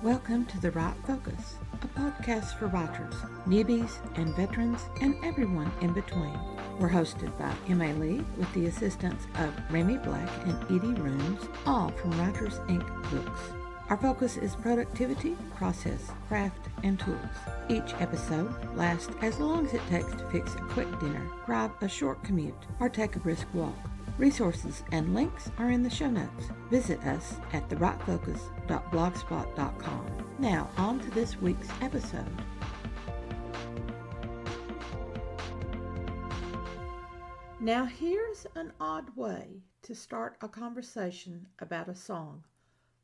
Welcome to The Right Focus, a podcast for writers, newbies, and veterans, and everyone in between. We're hosted by M.A. Lee with the assistance of Remy Black and Edie Rooms, all from Writers Inc. books. Our focus is productivity, process, craft, and tools. Each episode lasts as long as it takes to fix a quick dinner, drive a short commute, or take a brisk walk. Resources and links are in the show notes. Visit us at therightfocus.blogspot.com. Now, on to this week's episode. Now, here's an odd way to start a conversation about a song.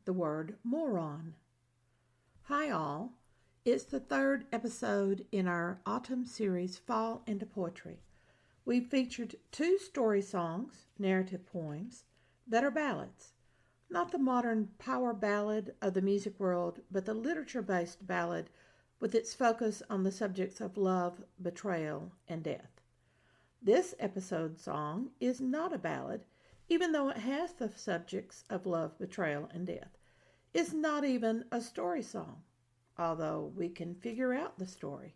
The word moron. Hi all. It's the third episode in our autumn series, Fall into Poetry. We've featured two story songs, narrative poems, that are ballads. Not the modern power ballad of the music world, but the literature-based ballad with its focus on the subjects of love, betrayal, and death. This episode's song is not a ballad, even though it has the subjects of love, betrayal, and death. It's not even a story song, although we can figure out the story.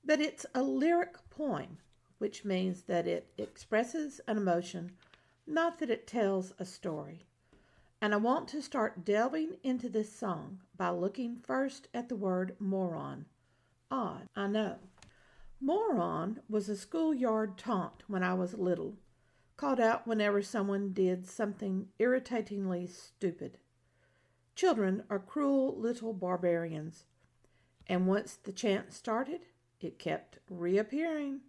But it's a lyric poem, which means that it expresses an emotion, not that it tells a story. And I want to start delving into this song by looking first at the word moron. Odd, I know. Moron was a schoolyard taunt when I was little, called out whenever someone did something irritatingly stupid. Children are cruel little barbarians, and once the chant started, it kept reappearing.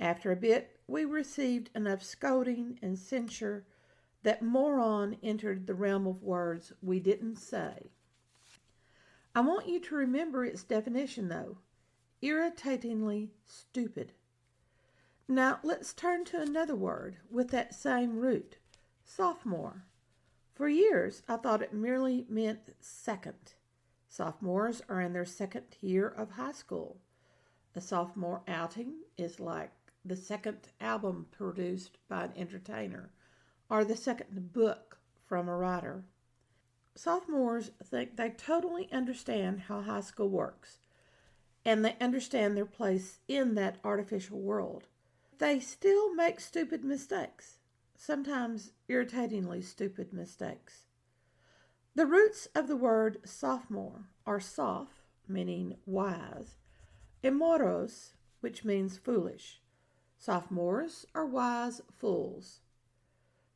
After a bit, we received enough scolding and censure that moron entered the realm of words we didn't say. I want you to remember its definition, though. Irritatingly stupid. Now, let's turn to another word with that same root, sophomore. For years, I thought it merely meant second. Sophomores are in their second year of high school. A sophomore outing is like the second album produced by an entertainer, or the second book from a writer. Sophomores think they totally understand how high school works, and they understand their place in that artificial world. They still make stupid mistakes, sometimes irritatingly stupid mistakes. The roots of the word sophomore are soph, meaning wise, and moros, which means foolish. Sophomores are wise fools.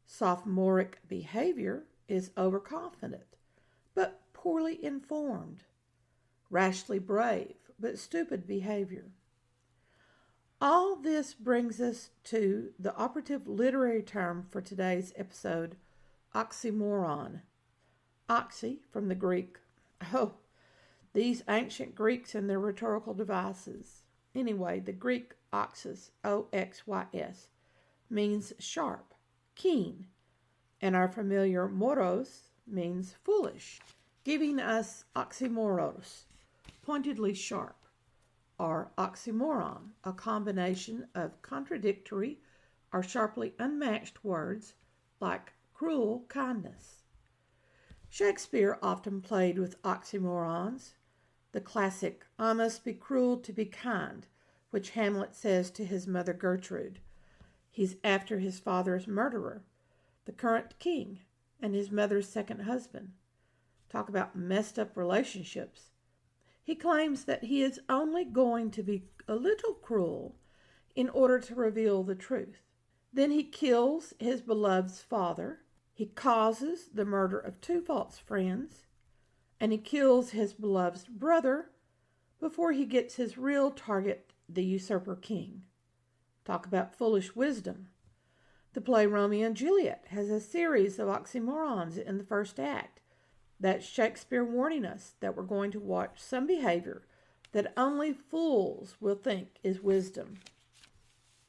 Sophomoric behavior is overconfident, but poorly informed. Rashly brave, but stupid behavior. All this brings us to the operative literary term for today's episode, oxymoron. Oxy, from the Greek. Oh, these ancient Greeks and their rhetorical devices. Anyway, the Greek oxys, O-X-Y-S, means sharp, keen, and our familiar moros means foolish, giving us oxymoros, pointedly sharp, or oxymoron, a combination of contradictory or sharply unmatched words like cruel kindness. Shakespeare often played with oxymorons. The classic, I must be cruel to be kind, which Hamlet says to his mother Gertrude. He's after his father's murderer, the current king, and his mother's second husband. Talk about messed up relationships. He claims that he is only going to be a little cruel in order to reveal the truth. Then he kills his beloved's father. He causes the murder of two false friends. And he kills his beloved's brother before he gets his real target, the usurper king. Talk about foolish wisdom. The play Romeo and Juliet has a series of oxymorons in the first act. That's Shakespeare warning us that we're going to watch some behavior that only fools will think is wisdom.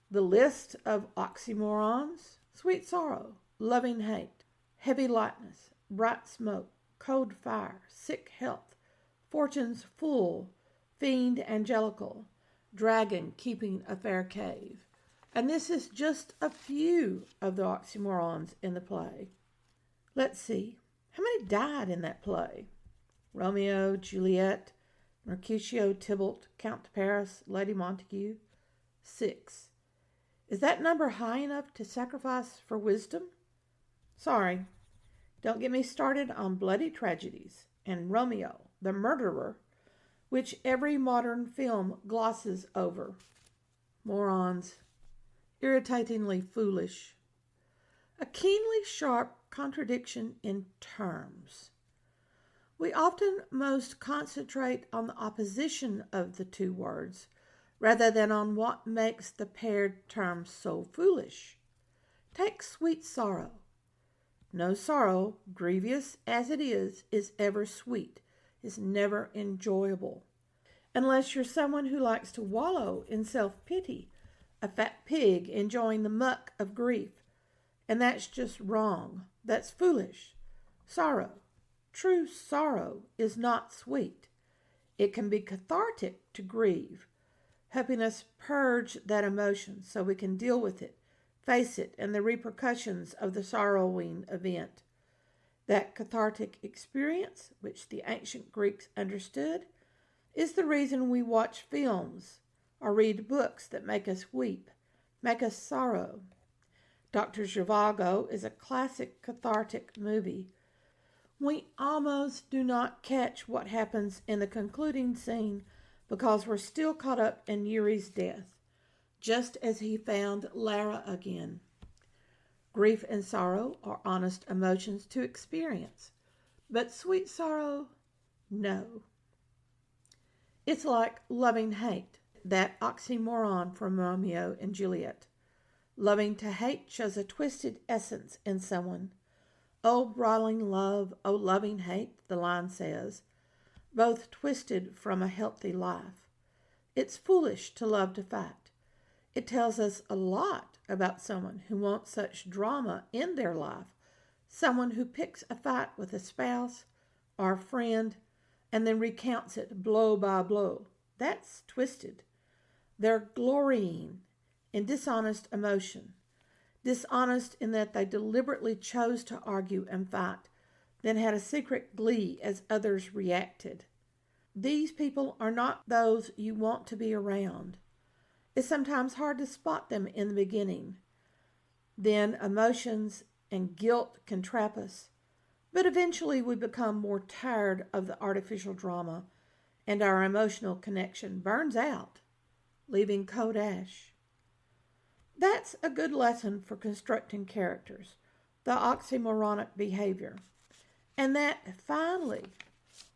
The list of oxymorons: sweet sorrow, loving hate, heavy lightness, bright smoke, cold fire, sick health, fortune's full, fiend angelical, dragon keeping a fair cave. And this is just a few of the oxymorons in the play. Let's see. How many died in that play? Romeo, Juliet, Mercutio, Tybalt, Count de Paris, Lady Montague. 6. Is that number high enough to sacrifice for wisdom? Sorry. Don't get me started on bloody tragedies and Romeo, the murderer, which every modern film glosses over. Morons. Irritatingly foolish. A keenly sharp contradiction in terms. We often most concentrate on the opposition of the two words rather than on what makes the paired term so foolish. Take sweet sorrow. No sorrow, grievous as it is ever sweet, is never enjoyable. Unless you're someone who likes to wallow in self-pity, a fat pig enjoying the muck of grief. And that's just wrong. That's foolish. Sorrow, true sorrow, is not sweet. It can be cathartic to grieve, helping us purge that emotion so we can deal with it, face it, and the repercussions of the sorrowing event. That cathartic experience, which the ancient Greeks understood, is the reason we watch films or read books that make us weep, make us sorrow. Dr. Zhivago is a classic cathartic movie. We almost do not catch what happens in the concluding scene because we're still caught up in Yuri's death, just as he found Lara again. Grief and sorrow are honest emotions to experience, but sweet sorrow, no. It's like loving hate, that oxymoron from Romeo and Juliet. Loving to hate shows a twisted essence in someone. Oh, brawling love, oh, loving hate, the line says, both twisted from a healthy life. It's foolish to love to fight. It tells us a lot about someone who wants such drama in their life, someone who picks a fight with a spouse or a friend and then recounts it blow by blow. That's twisted. They're glorying in dishonest emotion, dishonest in that they deliberately chose to argue and fight, then had a secret glee as others reacted. These people are not those you want to be around. It's sometimes hard to spot them in the beginning. Then emotions and guilt can trap us, but eventually we become more tired of the artificial drama and our emotional connection burns out, leaving cold ash. That's a good lesson for constructing characters, the oxymoronic behavior. And that finally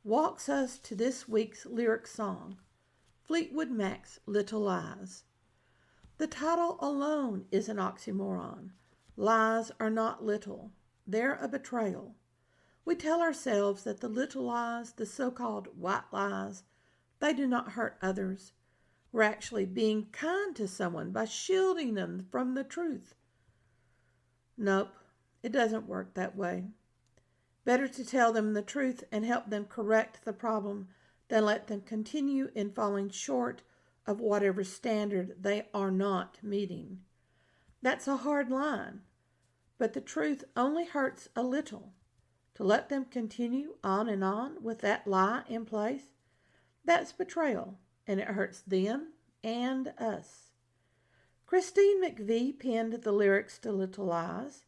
walks us to this week's lyric song, Fleetwood Mac's Little Lies. The title alone is an oxymoron. Lies are not little. They're a betrayal. We tell ourselves that the little lies, the so-called white lies, they do not hurt others. We're actually being kind to someone by shielding them from the truth. Nope, it doesn't work that way. Better to tell them the truth and help them correct the problem than let them continue in falling short of whatever standard they are not meeting. That's a hard line, but the truth only hurts a little. To let them continue on with that lie in place, that's betrayal, and it hurts them and us. Christine McVie penned the lyrics to Little Lies.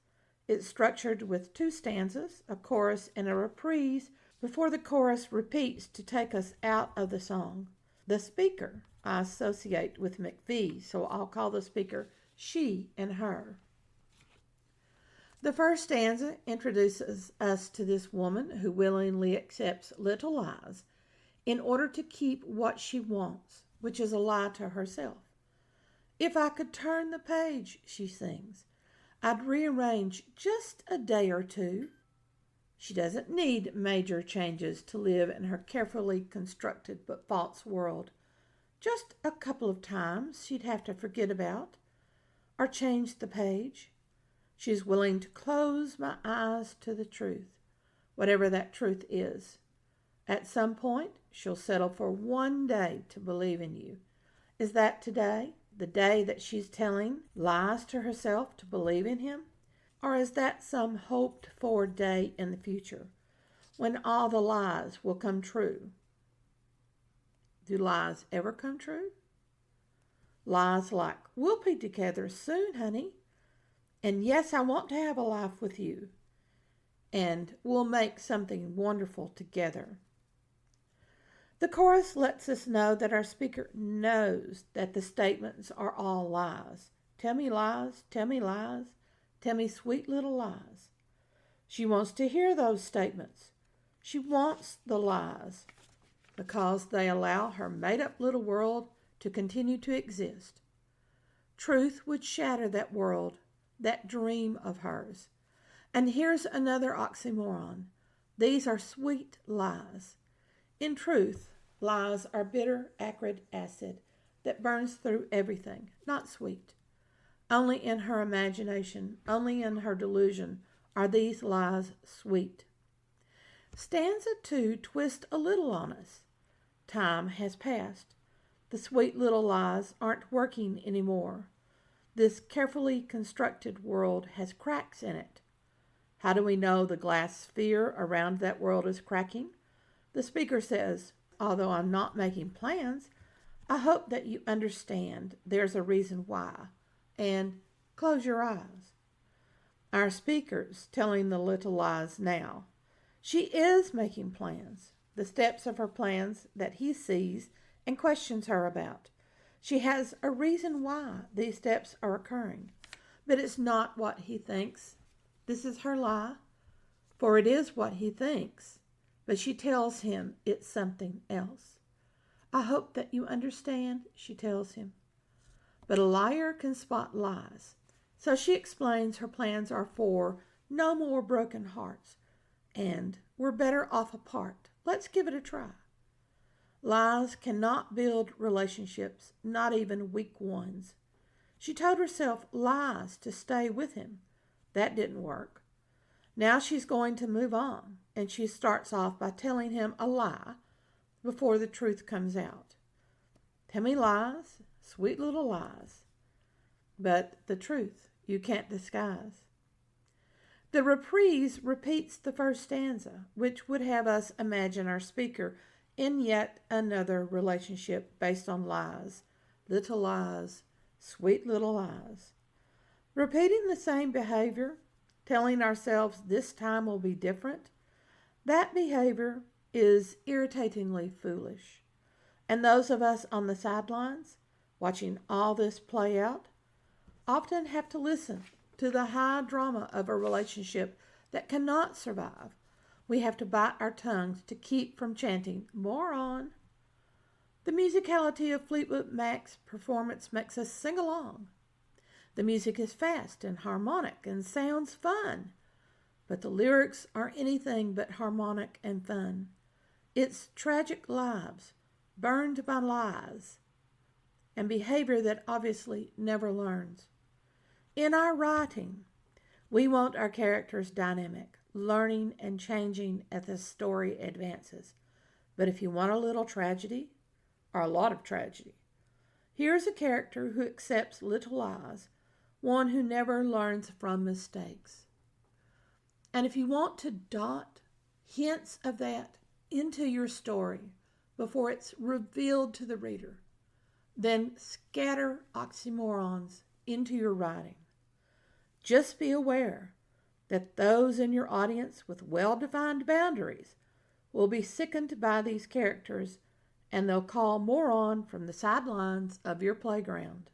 It's structured with 2 stanzas, a chorus and a reprise, before the chorus repeats to take us out of the song. The speaker I associate with McVie, so I'll call the speaker she and her. The first stanza introduces us to this woman who willingly accepts little lies in order to keep what she wants, which is a lie to herself. If I could turn the page, she sings, I'd rearrange just a day or two. She doesn't need major changes to live in her carefully constructed but false world. Just a couple of times she'd have to forget about or change the page. She's willing to close my eyes to the truth, whatever that truth is. At some point, she'll settle for one day to believe in you. Is that today, the day that she's telling lies to herself to believe in him? Or is that some hoped-for day in the future, when all the lies will come true. Do lies ever come true? Lies like, we'll be together soon, honey. And yes, I want to have a life with you. And we'll make something wonderful together. The chorus lets us know that our speaker knows that the statements are all lies. Tell me lies, tell me lies, tell me sweet little lies. She wants to hear those statements. She wants the lies because they allow her made-up little world to continue to exist. Truth would shatter that world, that dream of hers. And here's another oxymoron. These are sweet lies. In truth, lies are bitter, acrid acid that burns through everything, not sweet. Only in her imagination, only in her delusion are these lies sweet. Stanza 2 twists a little on us. Time has passed. The sweet little lies aren't working anymore. This carefully constructed world has cracks in it. How do we know the glass sphere around that world is cracking? The speaker says, although I'm not making plans, I hope that you understand there's a reason why. And close your eyes. Our speaker's telling the little lies now. She is making plans, the steps of her plans that he sees and questions her about. She has a reason why these steps are occurring, but it's not what he thinks. This is her lie, for it is what he thinks, but she tells him it's something else. I hope that you understand, she tells him. But a liar can spot lies, so she explains her plans are for no more broken hearts, and we're better off apart. Let's give it a try. Lies cannot build relationships, not even weak ones. She told herself lies to stay with him. That didn't work. Now she's going to move on, and she starts off by telling him a lie before the truth comes out. Tell me lies, sweet little lies, but the truth you can't disguise. The reprise repeats the first stanza, which would have us imagine our speaker in yet another relationship based on lies, little lies, sweet little lies. Repeating the same behavior, telling ourselves this time will be different, that behavior is irritatingly foolish. And those of us on the sidelines, watching all this play out, often have to listen to the high drama of a relationship that cannot survive. We have to bite our tongues to keep from chanting, moron. The musicality of Fleetwood Mac's performance makes us sing along. The music is fast and harmonic and sounds fun, but the lyrics are anything but harmonic and fun. It's tragic lives, burned by lies, and behavior that obviously never learns. In our writing, we want our characters dynamic, learning and changing as the story advances. But if you want a little tragedy, or a lot of tragedy, here's a character who accepts little lies, one who never learns from mistakes. And if you want to dot hints of that into your story before it's revealed to the reader, then scatter oxymorons into your writing. Just be aware that those in your audience with well-defined boundaries will be sickened by these characters, and they'll call moron from the sidelines of your playground.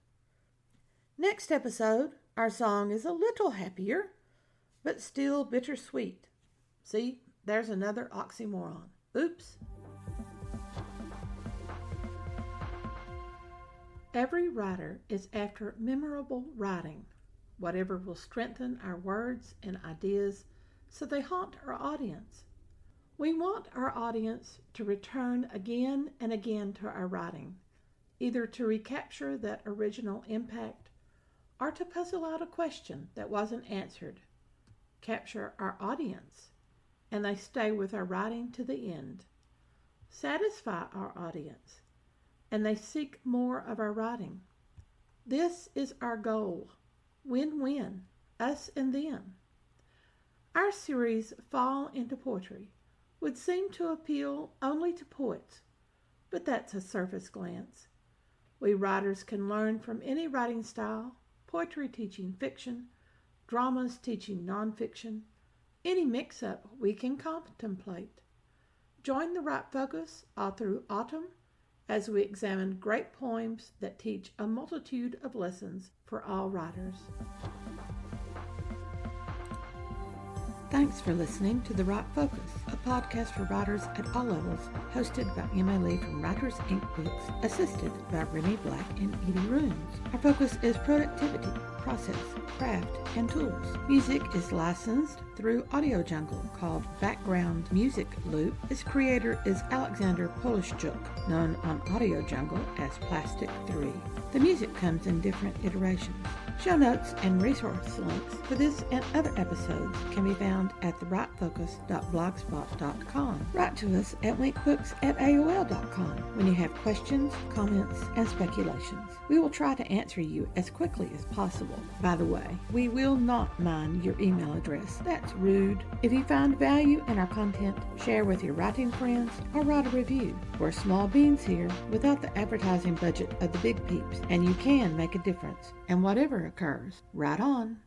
Next episode, our song is a little happier, but still bittersweet. See, there's another oxymoron. Oops. Every writer is after memorable writing, whatever will strengthen our words and ideas so they haunt our audience. We want our audience to return again and again to our writing, either to recapture that original impact or to puzzle out a question that wasn't answered, capture our audience, and they stay with our writing to the end, satisfy our audience, and they seek more of our writing. This is our goal. Win-win, us and them. Our series Fall into Poetry would seem to appeal only to poets, but that's a surface glance. We writers can learn from any writing style, poetry teaching fiction, dramas teaching nonfiction, any mix-up we can contemplate. Join the Right Focus all through autumn as we examine great poems that teach a multitude of lessons for all writers. Thanks for listening to The Right Focus, a podcast for writers at all levels, hosted by Emma Lee from Writers Inc. Books, assisted by Remy Black and Edie Runes. Our focus is productivity, process, craft, and tools. Music is licensed through Audio Jungle, called Background Music Loop. Its creator is Alexander Polishchuk, known on Audio Jungle as Plastic 3. The music comes in different iterations. Show notes and resource links for this and other episodes can be found at therightfocus.blogspot.com. Write to us at linkbooks@aol.com when you have questions, comments, and speculations. We will try to answer you as quickly as possible. By the way, we will not mind your email address. That's rude. If you find value in our content, share with your writing friends or write a review. We're small beans here without the advertising budget of the big peeps, and you can make a difference. And whatever occurs, write on.